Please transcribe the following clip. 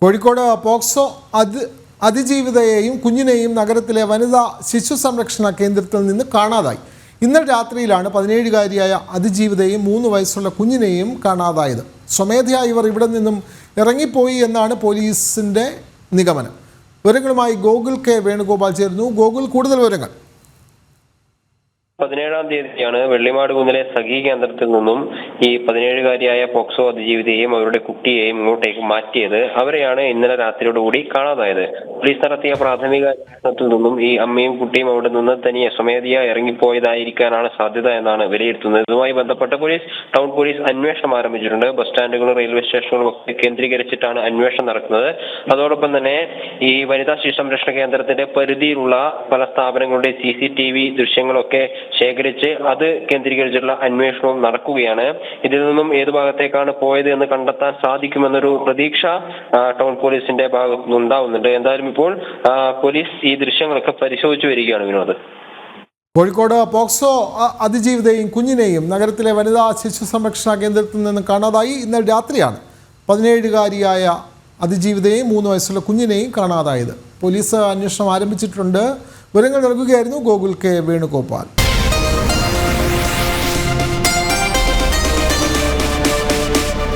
Kozhikode POCSO അതിജീവിതയെയും കുഞ്ഞിനെയും നഗരത്തിലെ വനിതാ ശിശു സംരക്ഷണ കേന്ദ്രത്തിൽ നിന്ന് കാണാതായി. ഇന്നലെ രാത്രിയിലാണ് 17-കാരിയായ അതിജീവിതയെയും 3 വയസ്സുള്ള കുഞ്ഞിനെയും കാണാതായത്. സ്വമേധയാ ഇവർ ഇവിടെ നിന്നും ഇറങ്ങിപ്പോയി എന്നാണ് പോലീസിന്റെ നിഗമനം. വിവരങ്ങളുമായി ഗോകുൽ കെ വേണുഗോപാൽ ചേരുന്നു. ഗോകുൽ, കൂടുതൽ വിവരങ്ങൾ. 17-ാം തീയതിയാണ് വെള്ളിമാട് കുന്നിലെ സഖി കേന്ദ്രത്തിൽ നിന്നും ഈ 17-കാരിയായ പോക്സോ അതിജീവിതയെയും അവരുടെ കുട്ടിയെയും ഇങ്ങോട്ടേക്ക് മാറ്റിയത്. അവരെയാണ് ഇന്നലെ രാത്രിയോടുകൂടി കാണാതായത്. പോലീസ് നടത്തിയ പ്രാഥമിക അന്വേഷണത്തിൽ നിന്നും ഈ അമ്മയും കുട്ടിയും അവിടെ നിന്ന് തനിയെ സ്വമേധയാ ഇറങ്ങിപ്പോയതായിരിക്കാനാണ് സാധ്യത എന്നാണ് വിലയിരുത്തുന്നത്. ഇതുമായി ബന്ധപ്പെട്ട ടൗൺ പോലീസ് അന്വേഷണം ആരംഭിച്ചിട്ടുണ്ട്. ബസ് സ്റ്റാൻഡുകളും റെയിൽവേ സ്റ്റേഷനുകളും ഒക്കെ കേന്ദ്രീകരിച്ചിട്ടാണ് അന്വേഷണം നടക്കുന്നത്. അതോടൊപ്പം തന്നെ ഈ വനിതാ ശിശു സംരക്ഷണ കേന്ദ്രത്തിന്റെ പരിധിയിലുള്ള പല സ്ഥാപനങ്ങളുടെ CCTV ദൃശ്യങ്ങളൊക്കെ ശേഖരിച്ച് അത് കേന്ദ്രീകരിച്ചുള്ള അന്വേഷണവും നടക്കുകയാണ്. ഇതിൽ നിന്നും ഏത് ഭാഗത്തേക്കാണ് പോയത് എന്ന് കണ്ടെത്താൻ സാധിക്കുമെന്നൊരു പ്രതീക്ഷ ടൗൺ പോലീസിന്റെ ഭാഗത്തു നിന്നുണ്ടാവുന്നുണ്ട്. എന്തായാലും ഇപ്പോൾ പോലീസ് ഈ ദൃശ്യങ്ങളൊക്കെ പരിശോധിച്ചു വരികയാണ്. വിനോദ്, കോഴിക്കോട് പോക്സോ അതിജീവിതയെയും കുഞ്ഞിനെയും നഗരത്തിലെ വനിതാ ശിശു സംരക്ഷണ കേന്ദ്രത്തിൽ നിന്ന് കാണാതായി. ഇന്നലെ രാത്രിയാണ് 17-കാരിയായ അതിജീവിതയെയും 3 വയസ്സുള്ള കുഞ്ഞിനെയും കാണാതായത്. പോലീസ് അന്വേഷണം ആരംഭിച്ചിട്ടുണ്ട്. വിവരങ്ങൾ നൽകുകയായിരുന്നു ഗോകുൽ കെ വേണുഗോപാൽ.